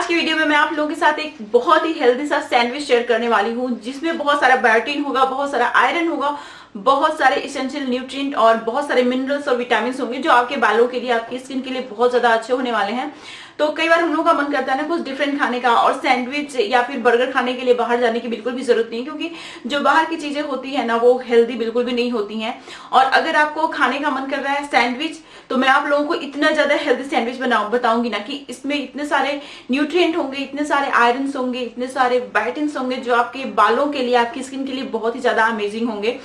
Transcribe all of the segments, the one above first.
की वीडियो में मैं आप लोगों के साथ एक बहुत ही हेल्दी सा सैंडविच शेयर करने वाली हूँ, जिसमें बहुत सारा बायोटीन होगा, बहुत सारा आयरन होगा, बहुत सारे इसेंशियल न्यूट्रिएंट और बहुत सारे मिनरल्स और विटामिन होंगे जो आपके बालों के लिए, आपकी स्किन के लिए बहुत ज्यादा अच्छे होने वाले हैं। तो कई बार हम लोगों का मन करता है ना कुछ डिफरेंट खाने का, और सैंडविच या फिर बर्गर खाने के लिए बाहर जाने की बिल्कुल भी जरूरत नहीं, क्योंकि जो बाहर की चीजें होती है ना वो हेल्दी बिल्कुल भी नहीं होती हैं। और अगर आपको खाने का मन कर रहा है सैंडविच, तो मैं आप लोगों को इतना ज्यादा हेल्दी सैंडविच बताऊंगी ना कि इसमें इतने सारे न्यूट्रिएंट होंगे, इतने सारे आयरन होंगे, इतने सारे वाइटमिन्स होंगे जो आपके बालों के लिए, आपकी स्किन के लिए बहुत ही ज्यादा अमेजिंग होंगे।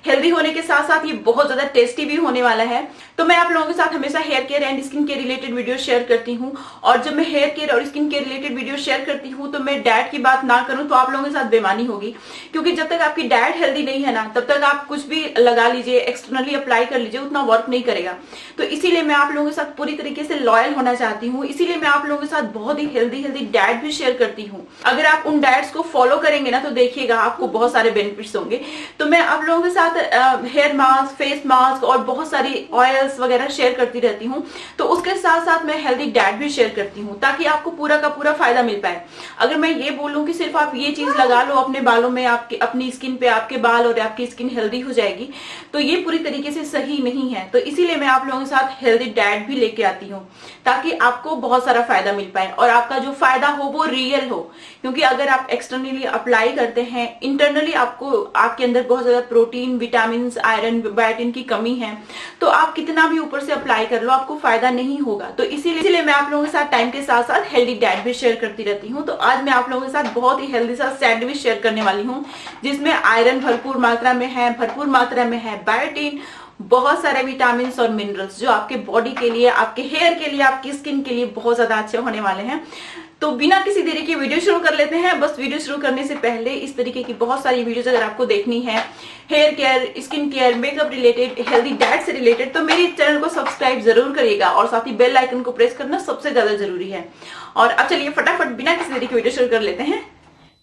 हेल्दी होने के साथ साथ ये बहुत ज्यादा टेस्टी भी होने वाला है। तो मैं आप लोगों के साथ हमेशा hair care and skin care related video share करती हूँ, और जब मैं हेयर केयर और skin care related video share करती हूँ तो मैं डाइट की बात ना करूँ तो आप लोगों के साथ बेईमानी होगी, क्योंकि जब तक आपकी डाइट हेल्दी नहीं है ना तब तक आप कुछ भी लगा लीजिए, एक्सटर्नली अप्लाई कर लीजिए, उतना वर्क नहीं करेगा। तो इसीलिए मैं आप लोगों के साथ पूरी तरीके से लॉयल होना चाहती हूँ, इसीलिए मैं आप लोगों के साथ बहुत ही हेल्दी डाइट भी शेयर करती हूँ। अगर आप उन डाइट्स को फॉलो करेंगे ना तो देखिएगा आपको बहुत सारे बेनिफिट्स होंगे। तो मैं आप लोगों के साथ हेयर मास्क, फेस मास्क और बहुत सारी ऑयल्स वगैरह शेयर करती रहती हूँ। तो उसके साथ साथ मैं हेल्दी डाइट भी शेयर करती हूँ ताकि आपको पूरा का पूरा फायदा मिल पाए। अगर मैं ये बोलूँ कि सिर्फ आप ये चीज लगा लो अपने बालों में, आपके अपनी स्किन पे, आपके बाल और आपकी स्किन हेल्दी हो जाएगी, तो ये पूरी तरीके से सही नहीं है। तो इसीलिए मैं आप लोगों के साथ हेल्दी डाइट भी लेके आती हूँ ताकि आपको बहुत सारा फायदा मिल पाए, और आपका जो फायदा हो वो रियल हो। क्योंकि अगर आप एक्सटर्नली अप्लाई करते हैं, इंटरनली आपको, आपके अंदर बहुत ज्यादा प्रोटीन, विटामिन, आयरन, बायोटिन की कमी है, तो आप कितना भी ऊपर से अप्लाई कर लो आपको फायदा नहीं होगा। तो इसीलिए मैं आप लोगों के साथ टाइम के साथ साथ हेल्दी डाइट भी शेयर करती रहती हूँ। तो आज मैं आप लोगों के साथ बहुत ही हेल्दी सा सैंडविच शेयर करने वाली हूँ, जिसमें आयरन भरपूर मात्रा में है, बायोटिन, बहुत सारे विटामिन और मिनरल्स जो आपके बॉडी के लिए, आपके हेयर के लिए, आपकी स्किन के लिए बहुत ज्यादा अच्छे होने वाले हैं। तो बिना किसी देरी के वीडियो शुरू कर लेते हैं। बस वीडियो शुरू करने से पहले इस तरीके की बहुत सारी वीडियोस अगर आपको देखनी है, hair care, skin care, makeup related, healthy diet से रिलेटेड, तो मेरे चैनल को सब्सक्राइब जरूर करिएगा, और साथ ही बेल आइकन को प्रेस करना सबसे ज्यादा जरूरी है। और अब चलिए फटाफट बिना किसी देरी के वीडियो शुरू कर लेते हैं।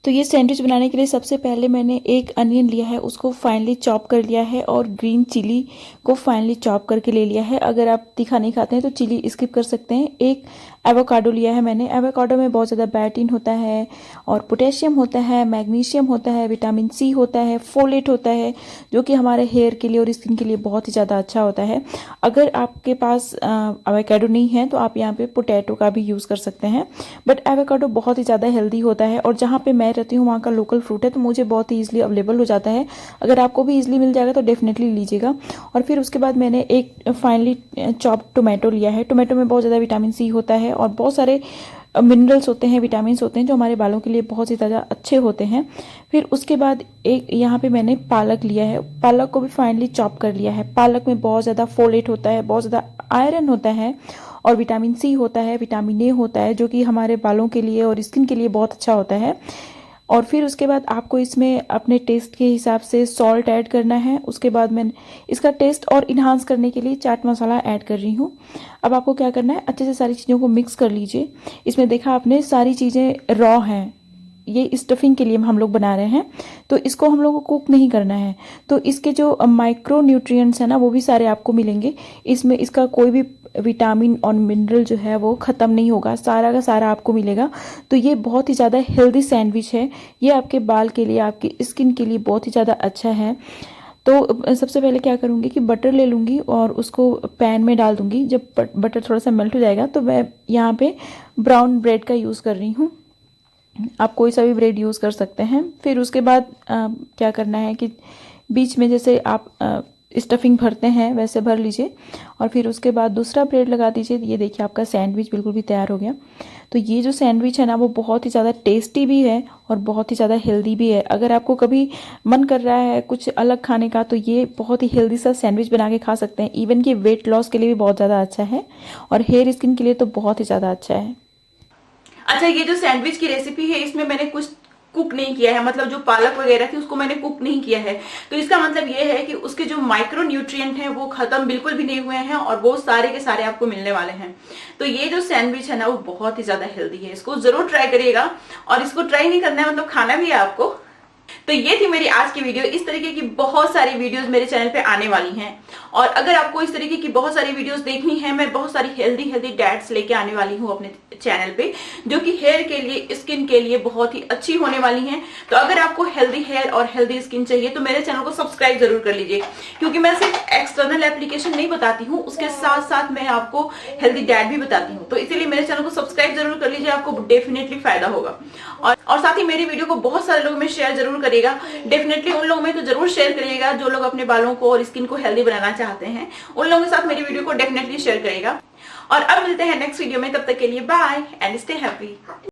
तो ये सैंडविच बनाने के लिए सबसे पहले मैंने एक अनियन लिया है, उसको फाइनली चॉप कर लिया है, और ग्रीन चिली को फाइनली चॉप करके ले लिया है। अगर आप तीखा नहीं खाते हैं तो चिली स्किप कर सकते हैं। एक एवोकाडो लिया है मैंने। एवोकाडो में बहुत ज़्यादा बायोटिन होता है, और पोटेशियम होता है, मैग्नीशियम होता है, विटामिन सी होता है, फोलेट होता है, जो कि हमारे हेयर के लिए और स्किन के लिए बहुत ही ज़्यादा अच्छा होता है। अगर आपके पास एवोकाडो नहीं है तो आप यहाँ पे पोटैटो का भी यूज़ कर सकते हैं, बट एवोकाडो बहुत ही ज़्यादा हेल्दी होता है, और जहाँ पे मैं रहती हूँ वहाँ का लोकल फ्रूट है तो मुझे बहुत ही ईजिली अवेलेबल हो जाता है। अगर आपको भी ईजिली मिल जाएगा तो डेफिनेटली लीजिएगा। और फिर उसके बाद मैंने एक फाइनली चॉप टोमेटो लिया है। टोमेटो में बहुत ज़्यादा विटामिन सी होता है, और बहुत सारे मिनरल्स होते हैं, विटामिन होते हैं, जो हमारे बालों के लिए बहुत ही ज़्यादा अच्छे होते हैं। फिर उसके बाद एक यहाँ पे मैंने पालक लिया है। पालक को भी फाइनली चॉप कर लिया है। पालक में बहुत ज़्यादा फोलेट होता है, बहुत ज़्यादा आयरन होता है, और विटामिन सी होता है, विटामिन ए होता है, जो कि हमारे बालों के लिए और स्किन के लिए बहुत अच्छा होता है। और फिर उसके बाद आपको इसमें अपने टेस्ट के हिसाब से सॉल्ट ऐड करना है। उसके बाद मैं इसका टेस्ट और इन्हांस करने के लिए चाट मसाला ऐड कर रही हूँ। अब आपको क्या करना है, अच्छे से सारी चीज़ों को मिक्स कर लीजिए। इसमें देखा आपने सारी चीज़ें रॉ हैं, ये स्टफिंग के लिए हम लोग बना रहे हैं, तो इसको हम लोग को कुक नहीं करना है। तो इसके जो माइक्रो न्यूट्रिएंट्स हैं ना वो भी सारे आपको मिलेंगे इसमें। इसका कोई भी विटामिन और मिनरल जो है वो ख़त्म नहीं होगा, सारा का सारा आपको मिलेगा। तो ये बहुत ही ज़्यादा हेल्दी सैंडविच है। ये आपके बाल के लिए, आपकी स्किन के लिए बहुत ही ज़्यादा अच्छा है। तो सबसे पहले क्या करूँगी कि बटर ले लूँगी और उसको पैन में डाल दूँगी। जब बटर थोड़ा सा मेल्ट हो जाएगा तो मैं यहाँ पे ब्राउन ब्रेड का यूज़ कर रही हूँ। आप कोई सा भी ब्रेड यूज़ कर सकते हैं। फिर उसके बाद क्या करना है कि बीच में जैसे आप स्टफिंग भरते हैं वैसे भर लीजिए, और फिर उसके बाद दूसरा ब्रेड लगा दीजिए। ये देखिए आपका सैंडविच बिल्कुल भी तैयार हो गया। तो ये जो सैंडविच है ना वो बहुत ही ज़्यादा टेस्टी भी है और बहुत ही ज़्यादा हेल्दी भी है। अगर आपको कभी मन कर रहा है कुछ अलग खाने का तो ये बहुत ही हेल्दी सा सैंडविच बना के खा सकते हैं। इवन कि वेट लॉस के लिए भी बहुत ज़्यादा अच्छा है, और हेयर स्किन के लिए तो बहुत ही ज़्यादा अच्छा है। अच्छा, ये जो सैंडविच की रेसिपी है इसमें मैंने कुछ कुक नहीं किया है, मतलब जो पालक वगैरह थी उसको मैंने कुक नहीं किया है। तो इसका मतलब ये है कि उसके जो माइक्रो न्यूट्रिएंट हैं वो खत्म बिल्कुल भी नहीं हुए हैं, और वो सारे के सारे आपको मिलने वाले हैं। तो ये जो सैंडविच है ना वो बहुत ही ज्यादा हेल्दी है, इसको जरूर ट्राई करिएगा। और इसको ट्राई नहीं करना है मतलब खाना भी है आपको। तो ये थी मेरी आज की वीडियो। इस तरीके की बहुत सारी वीडियोस मेरे चैनल पे आने वाली हैं और अगर आपको इस तरीके की बहुत सारी वीडियोस देखनी है, मैं बहुत सारी हेल्दी डाइट्स लेके आने वाली हूँ अपने चैनल पे, जो कि हेयर के लिए, स्किन के लिए बहुत ही अच्छी होने वाली हैं। तो अगर आपको हेल्दी हेयर और हेल्दी स्किन चाहिए तो मेरे चैनल को सब्सक्राइब जरूर कर लीजिए, क्योंकि मैं सिर्फ एक्सटर्नल एप्लीकेशन नहीं बताती हूँ, उसके साथ साथ मैं आपको हेल्दी डाइट भी बताती हूँ। तो इसीलिए मेरे चैनल को सब्सक्राइब जरूर कर लीजिए, आपको डेफिनेटली फायदा होगा। और साथ ही मेरी वीडियो को बहुत सारे लोगों में शेयर जरूर करिएगा। डेफिनेटली उन लोगों में तो जरूर शेयर करिएगा जो लोग अपने बालों को और स्किन को हेल्दी बनाना चाहते हैं, उन लोगों के साथ मेरी वीडियो को डेफिनेटली शेयर करिएगा। और अब मिलते हैं नेक्स्ट वीडियो में, तब तक के लिए बाय एंड स्टे हैप्पी।